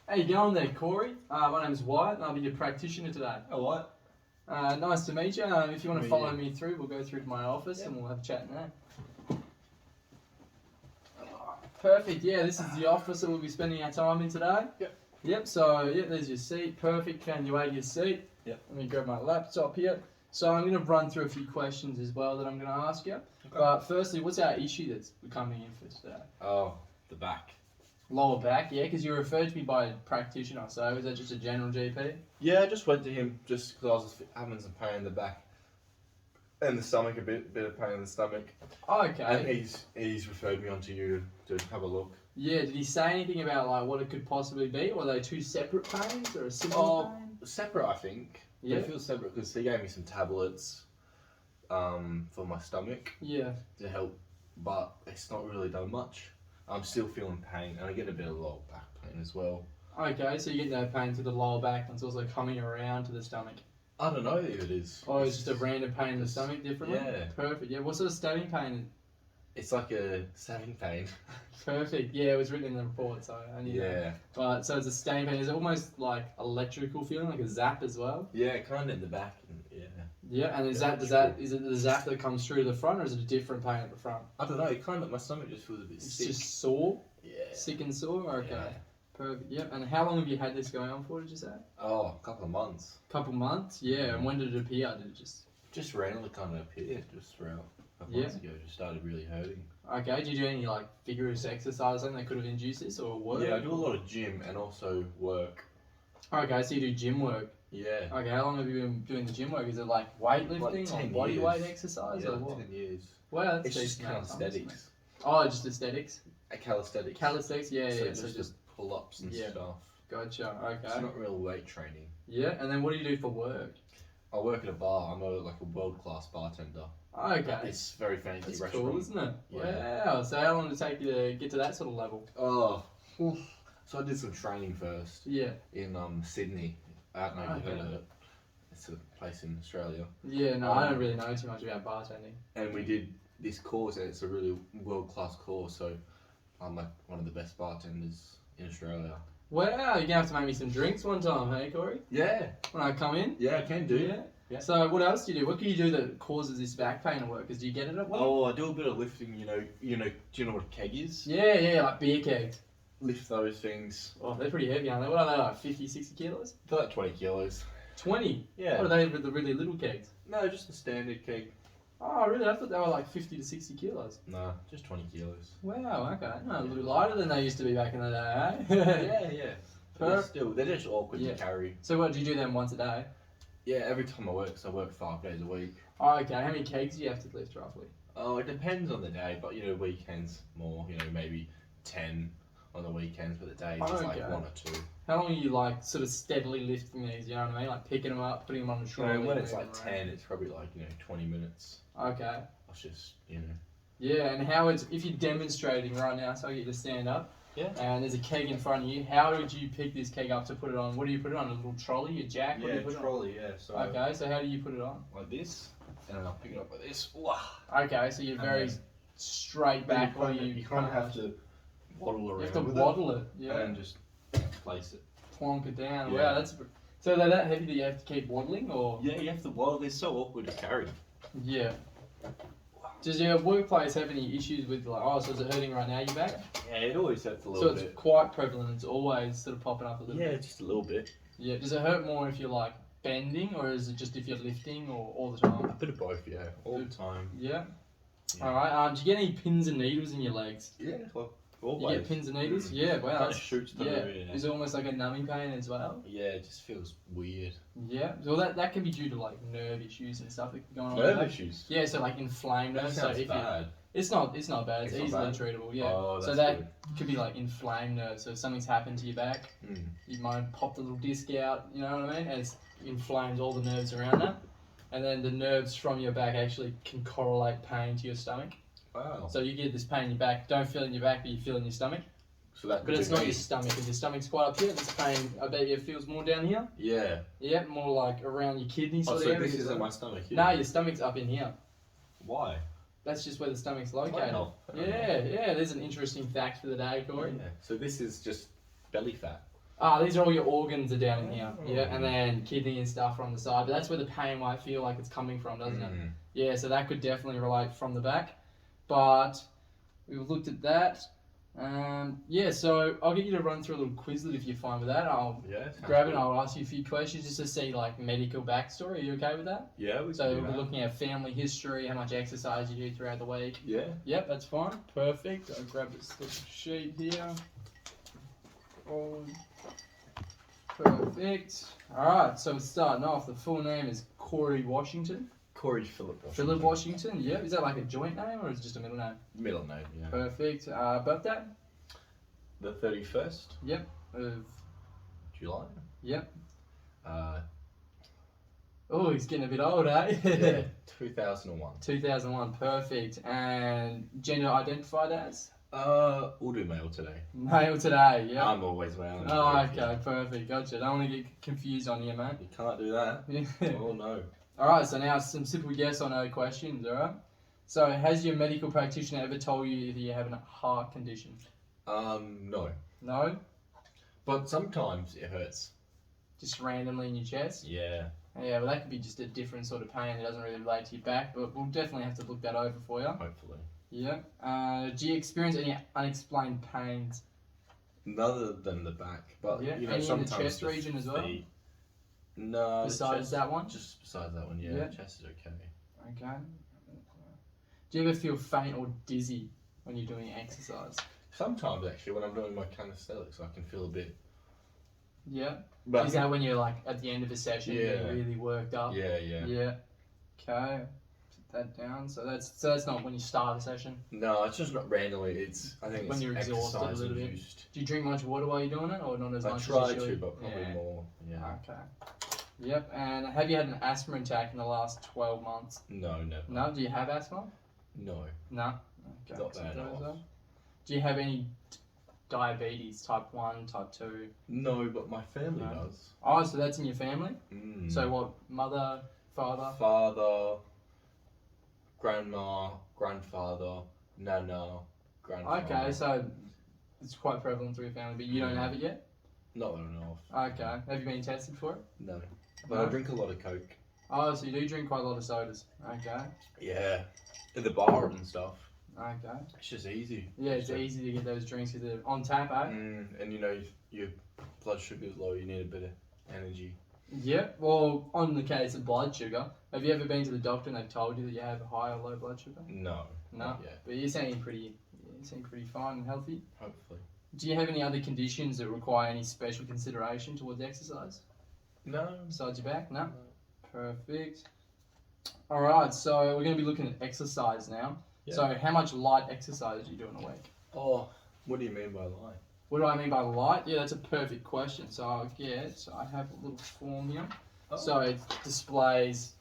How you going there, Corey? My name's Wyatt and I'll be your practitioner today. Oh, what? Nice to meet you. If you want to Meet follow you. me through, we'll go through to my office and we'll have a chat in there. Perfect, yeah, this is the office that we'll be spending our time in today. Yep, so there's your seat. Perfect, found your way to your seat. Yep. Let me grab my laptop here. So I'm going to run through a few questions as well that I'm going to ask you. Okay. But firstly, what's our issue that's coming in for today? Oh, the back. Lower back, yeah, because you were referred to me by a practitioner, so is that just a general GP? Yeah, I just went to him just because I was having some pain in the back and the stomach, a bit of pain in the stomach. Oh, okay. And he's referred me on to you to have a look. Yeah, did he say anything about like what it could possibly be? Or are they two separate pains or a similar pain? Separate, I think. Yeah. They feel separate because he gave me some tablets for my stomach Yeah. to help, but it's not really done much. I'm still feeling pain, and I get a bit of lower back pain as well. Okay, so you get no pain to the lower back and it's also coming around to the stomach. I don't know if it is. Oh, it's just a random pain in the stomach differently? Yeah. Perfect, yeah. What sort of stabbing pain? It's like a stabbing pain. Perfect, yeah, it was written in the report, so I knew that. Yeah. But, so it's a stabbing pain. Is it almost like electrical feeling, like a zap as well? Yeah, kind of in the back. And, yeah. Yeah, and is Yeah, is it the zap that comes through to the front or is it a different pain at the front? I don't know. It kind of my stomach just feels a bit It's sick. just sore? Yeah. Sick and sore? Okay. Yeah. Perfect, yep. And how long have you had this going on for, did you say? Oh, a couple of months. Couple months? Yeah, and when did it appear? Did it Just randomly kind of appeared just throughout a couple months ago. Just started really hurting. Okay, did you do any like vigorous exercise or something that could have induced this or work? Yeah, I do a lot of gym and also work. Okay, so you do gym work. Yeah. Okay, how long have you been doing the gym work? Is it like weightlifting Like or 10 body years. weight exercise Yeah, or like what? 10 years. Well, that's It's just decent amount of time, isn't it? calisthenics. Oh, just aesthetics? Calisthenics. Calisthenics, yeah, So yeah. just, So just pull-ups and yeah. stuff. gotcha. It's Okay. not real weight training. Yeah, and then what do you do for work? I work at a bar. I'm like a world-class bartender. Okay. At this very fancy That's restaurant. cool, isn't it? Yeah. Wow. So how long did it take you to get to that sort of level? Oh. So I did some training first Yeah. in Sydney. I don't know if you've Okay. heard of it. It's a place in Australia. Yeah, no, I don't really know too much about bartending. And we did this course, and it's a really world-class course. So I'm like one of the best bartenders in Australia. Wow, you're gonna have to make me some drinks one time, hey Corey? Yeah. When I come in? Yeah, I can do. Yeah. Yeah. So what else do you do? What can you do that causes this back pain at work? Because do you get it at work? Oh, I do a bit of lifting. Do you know what a keg is? Yeah, like beer kegs. Lift those things. Oh, they're pretty heavy, aren't they? What are they, like 50, 60 kilos? They're like 20 kilos. 20? Yeah. What are they with the really little kegs? No, just a standard keg. Oh, really? I thought they were like 50 to 60 kilos. No, just 20 kilos. Wow, okay. No, a little lighter than they used to be back in the day, eh? Yeah. But they're just awkward Yeah. to carry. So what, do you do them once a day? Yeah, every time I work, so I work 5 days a week. Oh, okay. How many kegs do you have to lift roughly? Oh, it depends on the day, but weekends more, maybe 10 on the weekends, but the days it's like Okay. 1 or 2. How long are you like sort of steadily lifting these, you know what I mean? Like picking them up, putting them on the trolley. When it's moving like them 10, it's probably like, 20 minutes. around? Okay. It's just, Yeah, and how it's, if you're demonstrating right now, so I get you to stand up, Yeah. and there's a keg in front of you, how would you pick this keg up to put it on? What do you put it on? A little trolley, a jack? What do you put trolley, yeah. So it on? Okay, so how do you put it on? like this, and then I'll pick it up like this. Wow. Okay, so you're And very then- straight back while you kind of have to waddle around You have to with waddle it, it, yeah. and just place it. Plonk it down. Yeah. Wow, that's... So they're that heavy that you have to keep waddling, or...? Yeah, you have to waddle. They're so awkward to carry. Yeah. Does your workplace have any issues with like, oh, so is it hurting right now, your back? Yeah, it always hurts a So little it's bit. quite prevalent, it's always sort of popping up a little Yeah, bit. just a little bit. Yeah, does it hurt more if you're like bending, or is it just if you're lifting, or all the A time? bit of both, yeah, all the time. Yeah. Yeah. Alright, do you get any pins and needles in your legs? Yeah, well, You always. get pins and needles? Yeah, wow. Kind of That's, shoots through. yeah. Yeah. Is it almost like a numbing pain as well? Yeah, it just feels weird. Yeah. Well, that can be due to like nerve issues and stuff that can go on. Nerve with that. issues. Yeah, so like inflamed That nerves. So sounds if you, bad. it's not bad. It's It's not easily bad? treatable. Yeah. Oh, so that's that good. could be like inflamed nerves. So if something's happened to your back, Mm. you might pop the little disc out. You know what I mean? And it's inflames all the nerves around that, and then the nerves from your back actually can correlate pain to your stomach. Wow. So you get this pain in your back. Don't feel it in your back, but you feel it in your stomach. So that But could it's be not me. your stomach. If your stomach's quite up here, this pain, I bet you it feels more down here. Yeah. Yeah, more like around your kidney Oh, sort so of area. this isn't my stomach here? No, your stomach's up in here. Why? That's just where the stomach's located. Wow. Yeah, there's an interesting fact for the day, Corey. Yeah. So this is just belly fat. These are all your organs are down in here. Yeah, and then kidney and stuff are on the side. But that's where the pain might feel like it's coming from, doesn't it? Yeah, so that could definitely relate from the back. But we've looked at that. Yeah, so I'll get you to run through a little Quizlet if you're fine with that. I'll grab it and I'll ask you a few questions just to see like medical backstory. Are you okay with that? Yeah, we So can do we're looking at family history, how much exercise you do throughout the week. Yeah. Yep, that's fine. Perfect. I'll grab this little sheet here. Perfect. Alright, so starting off, the full name is Corey Washington. Corey Philip Washington. Philip Washington, yeah. Is that like a joint name or is it just a middle name? Middle name, yeah. Perfect. Birthday? The 31st? Yep. Of July? Yep. Uh, Oh, he's getting a bit old, eh? yeah, 2001. 2001, perfect. And gender identified as? We'll do male today. Male today, yeah. I'm always male. Oh, okay, perfect. Gotcha. Don't want to get confused on you, mate. You can't do that. Oh, no. Alright, so now some simple yes or no questions, alright? So, has your medical practitioner ever told you that you have a heart condition? No. No? But sometimes it hurts. Just randomly in your chest? Yeah. Yeah, well that could be just a different sort of pain that doesn't really relate to your back, but we'll definitely have to look that over for you. Hopefully. Yeah. Do you experience any unexplained pains? Other than the back, but Yeah. you know, Any in the sometimes chest region as well? feet. No. Besides chest, that one? Just besides that one, yeah. Yeah. Chest is okay. Okay. Do you ever feel faint or dizzy when you're doing exercise? Sometimes actually, when I'm doing my calisthenics, I can feel a bit. Yeah. But Is that when you're like at the end of a session, Yeah. you're really worked up? Yeah. Yeah. Okay. Put that down. So that's not when you start a session. No, it's just not randomly. I think When it's you're exhausted a exercise little bit. induced. Do you drink much water while you're doing it, or not as I much try as you to, should? but probably more. Yeah. Okay. Yep. And have you had an asthma attack in the last 12 months? No, never. No. Do you have asthma? No. No. Okay. Not that I know of. Do you have any diabetes, type 1, type 2? No, but my family No. does. Oh, so that's in your family? Mm. So what, mother, father? Father, grandma, grandfather, nana, grandfather. Okay, so it's quite prevalent through your family, but you don't have it yet? Not that I know of. Okay. Have you been tested for it? No. But No? I drink a lot of Coke. Oh, so you do drink quite a lot of sodas. Okay. Yeah. At the bar and stuff. Okay. It's just easy. Yeah, it's easy to get those drinks because they're on tap, eh? And you know, if your blood sugar's low, you need a bit of energy. Yeah. Well, on the case of blood sugar, have you ever been to the doctor and they've told you that you have high or low blood sugar? No. No. Not yet. But you seem pretty fine and healthy. Hopefully. Do you have any other conditions that require any special consideration towards exercise? No. Besides your back? No? Perfect. Alright, so we're going to be looking at exercise now. Yeah. So how much light exercise do you do in a week? Oh, what do you mean by light? What do I mean by light? Yeah, that's a perfect question. So I have a little form here. Oh. So it displays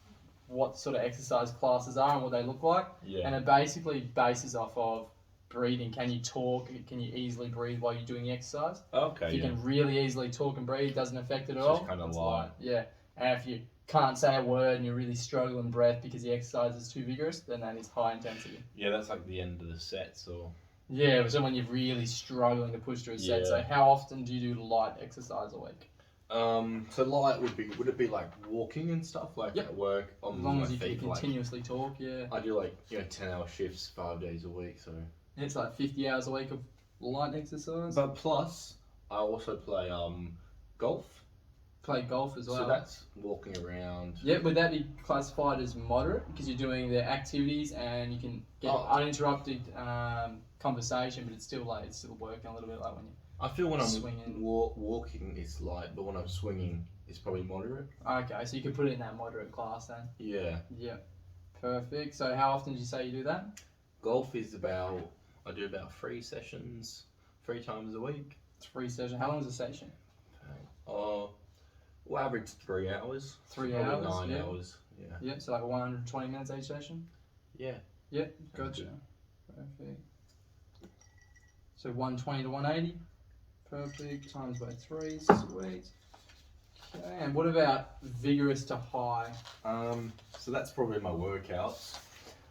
what sort of exercise classes are and what they look like. Yeah. And it basically bases off of breathing. Can you talk? Can you easily breathe while you're doing the exercise? Okay. If you can really easily talk and breathe, doesn't affect it at It's all. just kinda it's light. Yeah. And if you can't say a word and you're really struggling breath because the exercise is too vigorous, then that is high intensity. Yeah, that's like the end of the set, so. Yeah, so when you're really struggling to push through a set. Yeah. So how often do you do light exercise a week? So light would it be like walking and stuff, like Yep. at work on As long my as you feet? can continuously talk, yeah. I do 10-hour shifts 5 days a week, so. It's like 50 hours a week of light exercise. But plus, I also play golf. Play golf as well. So that's walking around. Yeah, would that be classified as moderate because you're doing the activities and you can get uninterrupted conversation, but it's still working a little bit like when you. I feel when I'm swinging. walking it's light, but when I'm swinging it's probably moderate. Okay, so you could put it in that moderate class then. Yeah. Yeah, perfect. So how often did you say you do that? Golf is I do about 3 sessions, 3 times a week. 3 sessions. How long is a session? We'll average 3 hours. 3 Probably hours. 9 yeah. hours. Yeah. Yeah, so like 120 minutes each session. Yeah. Yeah, gotcha. Perfect. So 120 to 180. Perfect. Times by 3. Sweet. Okay, and what about vigorous to high? So that's probably my workouts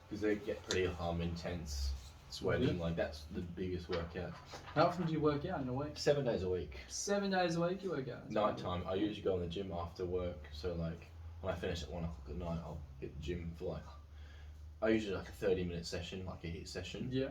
because they get pretty intense. sweating. Like that's the biggest workout. How often do you work out in a week? 7 days a week. 7 days a week you work out? Night time. I usually go in the gym after work. So like when I finish at 1 o'clock at night, I'll hit the gym for like. I usually like a 30-minute session, like a HIIT session. Yeah.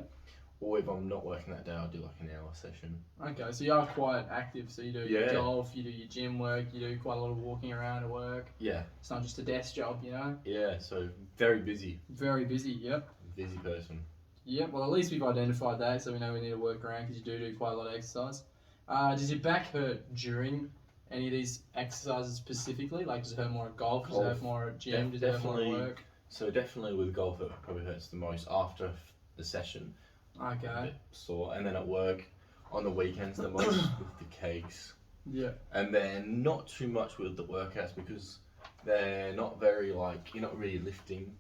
Or if I'm not working that day, I'll do like an hour session. Okay, so you are quite active. So you do Yeah. golf, you do your gym work, you do quite a lot of walking around at work. Yeah. It's not just a desk job, you know? Yeah, so very busy. Very busy, yep. Busy person. Yep, well at least we've identified that, so we know we need to work around because you do quite a lot of exercise. Does your back hurt during any of these exercises specifically? Like does it hurt more at golf? Does it hurt more at gym? Does it hurt more at work? So definitely with golf it probably hurts the most after the session. Okay. A bit sore. And then at work, on the weekends the most with the cakes. Yeah. And then not too much with the workouts because they're not very like, you're not really lifting.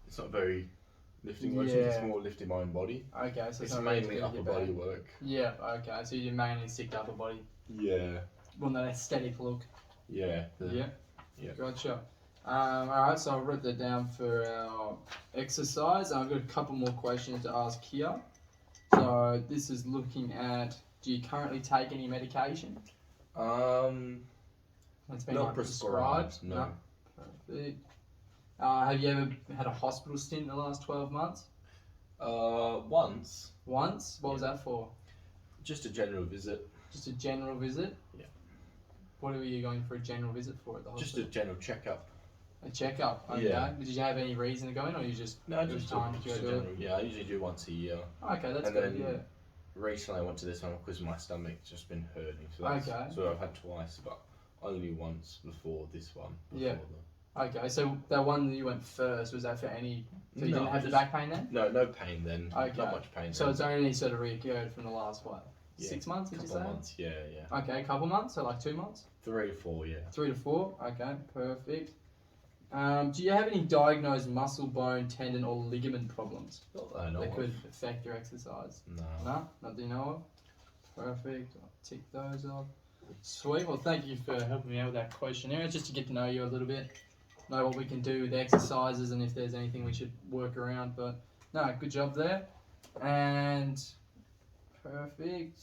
It's not very lifting motion, it's more lifting my own body. Okay, so it's mainly upper body work. Yeah, okay, so you mainly stick to upper body. Yeah. Want that aesthetic look. Yeah. Yeah. Yeah. Gotcha. Alright, so I've written that down for our exercise. I've got a couple more questions to ask here. So this is looking at, do you currently take any medication? That's been not like prescribed. No. Perfect. Have you ever had a hospital stint in the last 12 months? Once. Once? What was that for? Just a general visit. Just a general visit? Yeah. What were you going for a general visit for at the hospital? Just a general checkup. A checkup? Okay. Yeah. Did you have any reason to go in or you just... No, just a do general. it? Yeah, I usually do once a year. Okay, that's And good, then yeah. Recently I went to this one because my stomach's just been hurting. So that's, Okay. So I've had twice, but only once before this one. Yeah. Okay, so that one that you went first, was that for any... So you No, didn't have the just- back pain then? No, no pain then. Okay. Not much pain. So then. it's only sort of reoccurred from the last, what, Yeah. 6 months, did you say? Couple months, yeah, yeah. Okay, a couple months, so like 2 months? 3 or 4, yeah. 3 to 4, okay, perfect. Do you have any diagnosed muscle, bone, tendon, or ligament problems Not that I know that of. could affect your exercise? No. No, not that you know of. Perfect. I'll tick those off. Sweet. Well, thank you for helping me out with that questionnaire. It's just to get to know you a little bit, know what we can do with the exercises, and if there's anything we should work around. But no, good job there. And perfect.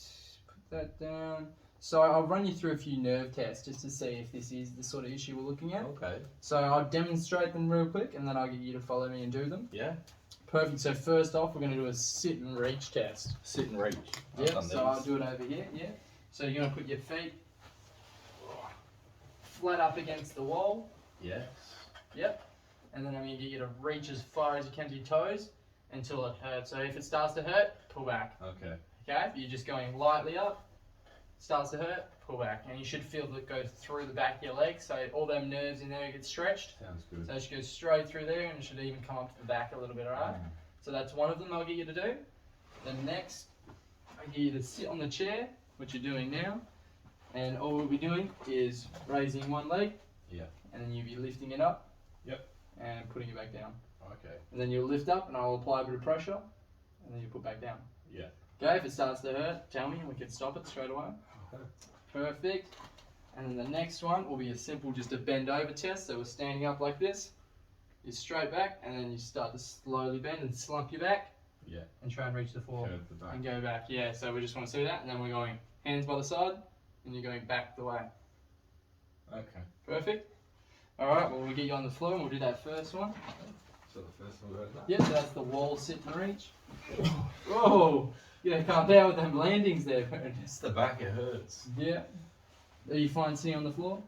Put that down. So I'll run you through a few nerve tests just to see if this is the sort of issue we're looking at. Okay. So I'll demonstrate them real quick, and then I'll get you to follow me and do them. Yeah. Perfect. So first off, we're going to do a sit and reach test. Sit and reach. Yeah. So I'll do it over here. Yeah. So you're going to put your feet flat up against the wall. Yes. Yep. And then I'm going to get you to reach as far as you can to your toes until it hurts. So if it starts to hurt, pull back. Okay. Okay. You're just going lightly up. Starts to hurt, pull back, and you should feel it go through the back of your legs, so all them nerves in there get stretched. Sounds good. So it should go straight through there, and it should even come up to the back a little bit, alright? So that's one of them I'll get you to do. Then next, I get you to sit on the chair, which you're doing now, and all we'll be doing is raising one leg, Yeah. and then you'll be lifting it up, Yep. and putting it back down. Okay. And then you'll lift up, and I'll apply a bit of pressure, and then you put back down. Yeah. Okay, if it starts to hurt, tell me, and we can stop it straight away. Okay. Perfect. And then the next one will be a simple, just a bend over test. So we're standing up like this. You're straight back, and then you start to slowly bend and slump your back. Yeah. And try and reach the floor. Curve the back. And go back. Yeah, so we just want to see that. And then we're going hands by the side, and you're going back the way. Okay. Perfect. Alright, well we'll get you on the floor, and we'll do that first one. So the first one like that? Yep, so that's the wall sit and reach. Whoa! Yeah, calm down with them landings there, It's the back, it hurts. Yeah. Are you fine sitting on the floor?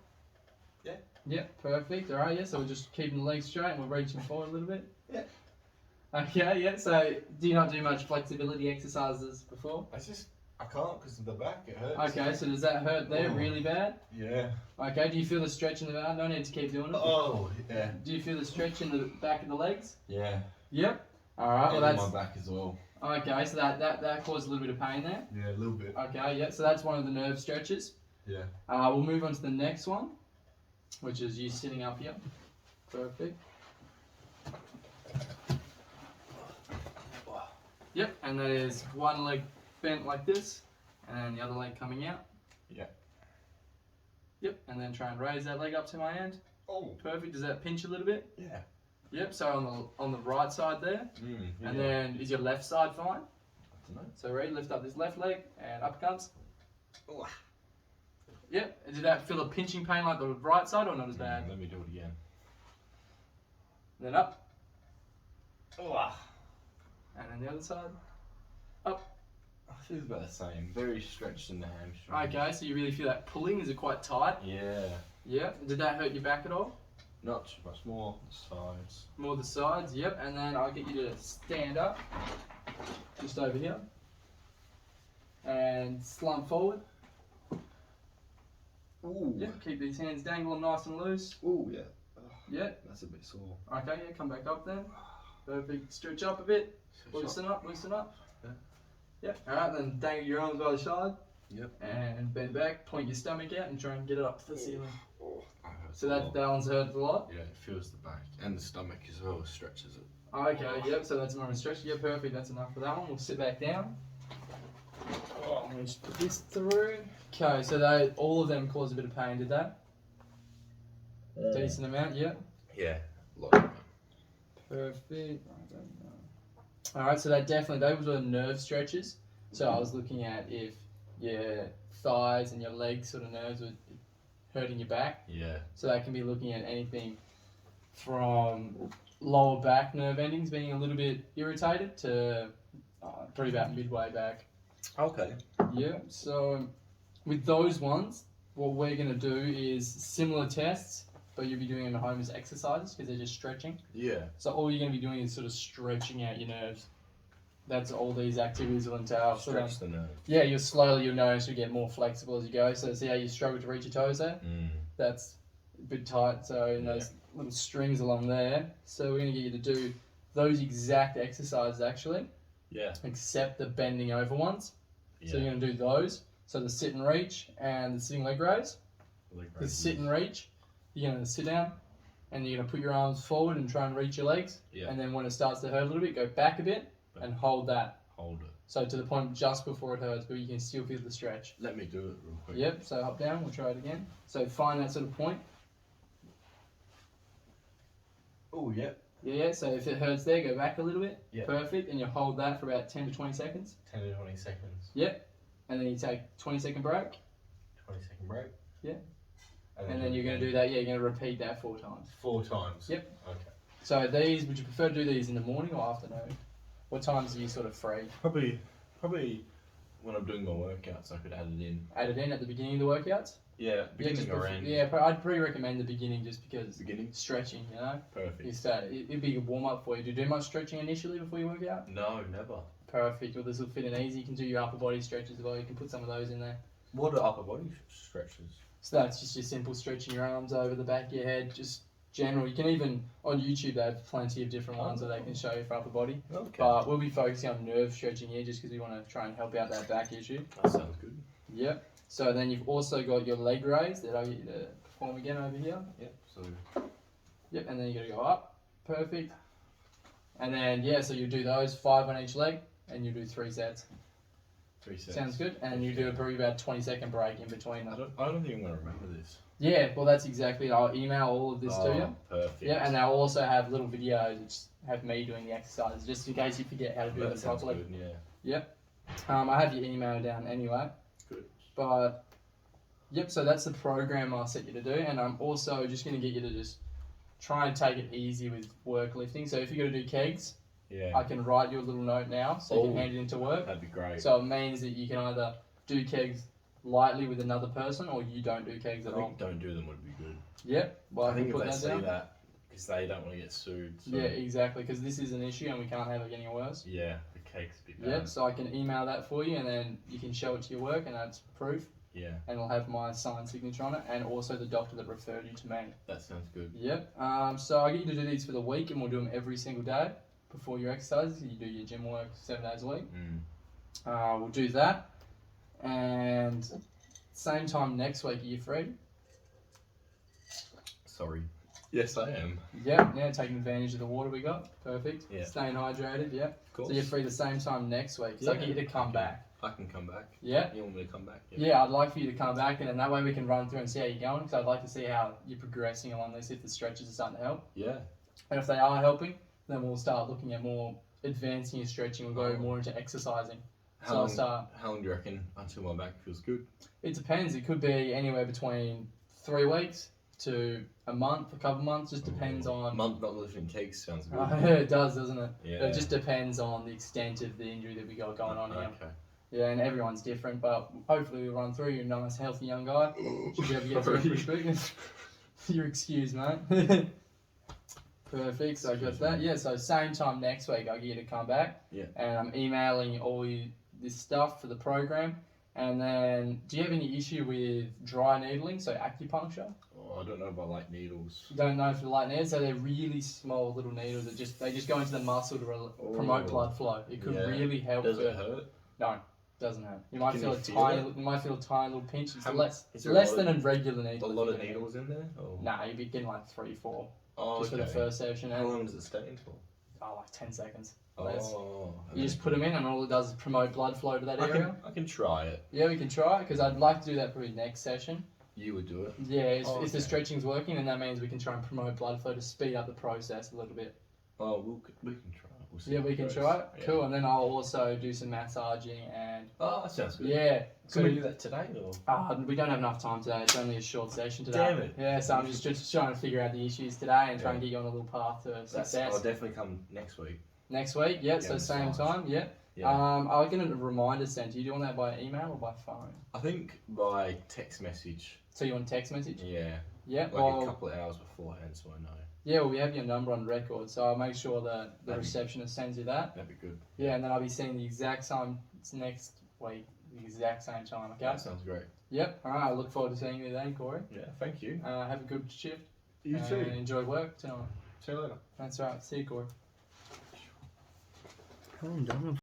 Yeah. Yep, perfect. Alright, yeah, so we're just keeping the legs straight and we're reaching forward a little bit. Yeah. Okay, yeah, so do you not do much flexibility exercises before? I can't because of the back, it hurts. Okay, so does that hurt there Oh. really bad? Yeah. Okay, do you feel the stretch in the back? No need to keep doing it. Oh, yeah. Do you feel the stretch in the back of the legs? Yeah. Yep. Alright, well And that's... my back as well. Okay, so that caused a little bit of pain there. Yeah, a little bit. Okay, yeah, so that's one of the nerve stretches. Yeah. We'll move on to the next one, which is you sitting up here. Perfect. Yep, and that is one leg bent like this, and then the other leg coming out. Yeah. Yep, and then try and raise that leg up to my end. Oh. Perfect. Does that pinch a little bit? Yeah. Yep. So on the right side there, Yeah. and then is your left side fine? to know. So ready, lift up this left leg and uppercuts. Oh. Yep. Did that feel a pinching pain like the right side or not as bad? Let me do it again. Then up. Oh. And then the other side. I feel about the same. Very stretched in the hamstring. Okay, so you really feel that pulling? Is it quite tight? Yeah. Yeah. Did that hurt your back at all? Not too much more. The sides. More the sides, yep. And then I'll get you to stand up. Just over here. And slump forward. Ooh. Yep, keep these hands dangling nice and loose. Ooh, yeah. Yep. That's a bit sore. Okay, yeah, come back up then. Perfect. Stretch up a bit. Loosen up, loosen up. Yeah. Yep. Alright, then dangle your arms by the side. Yep. And bend back, point your stomach out and try and get it up to the ceiling. Oh, that hurts So a that lot. one's hurt a lot? Yeah, it feels the back and the stomach as well, stretches it. Okay, yep, so that's more of a stretch. Yeah, perfect, that's enough for that one. We'll sit back down. Oh, let me just put this through. Okay, so all of them caused a bit of pain, did they? Decent amount, yeah. Yeah, a lot of pain. Perfect. Alright, so those were nerve stretches. So I was looking at if your thighs and your legs sort of nerves were hurting your back. Yeah. So that can be looking at anything from lower back nerve endings being a little bit irritated to probably about midway back. Okay. Yeah, so with those ones, what we're going to do is similar tests, but you'll be doing them at home as exercises because they're just stretching. Yeah. So all you're going to be doing is sort of stretching out your nerves. That's all these activities will entail. Stretch the nerve. Yeah, your nose will get more flexible as you go. So see how you struggle to reach your toes there? That's a bit tight. So in those little strings along there. So we're going to get you to do those exact exercises actually, Yeah. except the bending over ones. Yeah. So you're going to do those. So the sit and reach and the sitting leg raise. The sit and reach, you're going to sit down and you're going to put your arms forward and try and reach your legs. Yeah. And then when it starts to hurt a little bit, go back a bit and hold that. Hold it. So to the point just before it hurts, but you can still feel the stretch. Let me do it real quick. Yep, so hop down, we'll try it again. So find that sort of point. Oh, yep. Yeah, so if it hurts there, go back a little bit. Yep. Perfect, and you hold that for about 10 to 20 seconds. 10 to 20 seconds. Yep, and then you take 20-second break. 20-second break. Yeah. And then you're going to do that, you're going to repeat that 4 times. 4 times. Yep. Okay. So these, would you prefer to do these in the morning or afternoon? What times are you sort of free? Probably when I'm doing my workouts, I could add it in. Add it in at the beginning of the workouts? Yeah, beginning or end. Yeah, I'd probably recommend the beginning just because Beginning? stretching, you know? Perfect. It'd be a warm up for you. Do you do much stretching initially before you work out? No, never. Perfect. Well, this will fit in easy. You can do your upper body stretches as well. You can put some of those in there. What are upper body stretches? So that's just your simple stretching your arms over the back of your head, just general. You can even, on YouTube, they have plenty of different ones that they can show you for upper body. Okay. But we'll be focusing on nerve stretching here just because we want to try and help out that back issue. That sounds good. Yep. So then you've also got your leg raise that I'll get you to perform again over here. Yep. So. Yep, and then you got to go up. Perfect. And then, yeah, so you do those 5 on each leg and you do 3 sets. 3 sets. Sounds good. And you do probably about 20-second break in between that. I don't think I'm going to remember this. Yeah, well, that's exactly it. I'll email all of this to you. Perfect. Yeah, and they'll also have little videos which have me doing the exercises just in case you forget how to do them properly. Good, yeah. Yep. I have your email down anyway. Good. But, yep, so that's the program I'll set you to do. And I'm also just going to get you to just try and take it easy with work lifting. So if you're going to do kegs, Yeah. I can write you a little note now so you can hand it into work. That'd be great. So it means that you can either do kegs lightly with another person or you don't do kegs at I all. think don't do them would be good. Yep. Well, I think can if put they that see down. that, because they don't want to get sued. So. Yeah, exactly, because this is an issue and we can't have it getting worse. Yeah, the cake's a bit bad. Yep, so I can email that for you and then you can show it to your work and that's proof. Yeah, And it'll have my signed signature on it and also the doctor that referred you to me. that sounds good. Yep, so I get you to do these for the week and we'll do them every single day before your exercises. You do your gym work 7 days a week. We'll do that. And same time next week, are you free? Sorry. Yes, I am. Yep, yeah, taking advantage of the water we got. Perfect. Yeah. Staying hydrated, yep. Of course. So you're free the same time next week. So I get you to come back. I can come back. Yeah? You want me to come back? Yeah, I'd like for you to come back and then that way we can run through and see how you're going because I'd like to see how you're progressing along this, if the stretches are starting to help. Yeah. And if they are helping, then we'll start looking at more advancing your stretching. We'll go more into exercising. So I'll start. How long do you reckon until my back feels good? It depends. It could be anywhere between 3 weeks to a month, a couple months. Just depends on. A month not lifting kegs sounds good. It does, doesn't it? Yeah. It just depends on the extent of the injury that we got going on here. Okay. Yeah, and everyone's different, but hopefully we'll run through. You're a nice, healthy young guy. Should be able to get through it pretty quick. You're excused, mate. Perfect. So I got that. Yeah. So same time next week, I'll get you to come back. Yeah. And I'm emailing all this stuff for the program. And then, do you have any issue with dry needling, so acupuncture? Oh, I don't know about light needles. You don't know if the light needles, so they're really small little needles that they just go into the muscle to promote blood flow. It could really help. Does it hurt? No, doesn't hurt. You might feel a tiny little pinch. It's less than a regular needle. A lot of needles in there? Or? Nah, you'd be getting like 3, 4. Oh, just for the first session. How long does it stay in for? Oh, like 10 seconds. Oh. You just put them in, and all it does is promote blood flow to that area. I can try it. Yeah, we can try it, because I'd like to do that probably next session. You would do it? Yeah, if the stretching's working, then that means we can try and promote blood flow to speed up the process a little bit. Oh, we can try it. We'll see we can try it. Yeah. Cool, and then I'll also do some massaging and... Oh, that sounds good. Yeah. Can we do that today, or...? We don't have enough time today. It's only a short session today. Damn it. Yeah, so I'm just trying to figure out the issues today and try and get you on a little path to success. I'll definitely come next week. Next week, so same time, yeah. I'll get a reminder sent to you. Do you want that by email or by phone? I think by text message. So you want text message? Yeah. Yeah. Like a couple of hours beforehand, so I know. Yeah, well, we have your number on record, so I'll make sure that the receptionist sends you that. That'd be good. Yeah, and then I'll be seeing the exact same next week, the exact same time. Okay. That sounds great. Yep. All right. I look forward to seeing you then, Corey. Yeah. Thank you. Have a good shift. You too. Enjoy work tonight. See you later. That's right. See you, Corey. Oh, I'm done.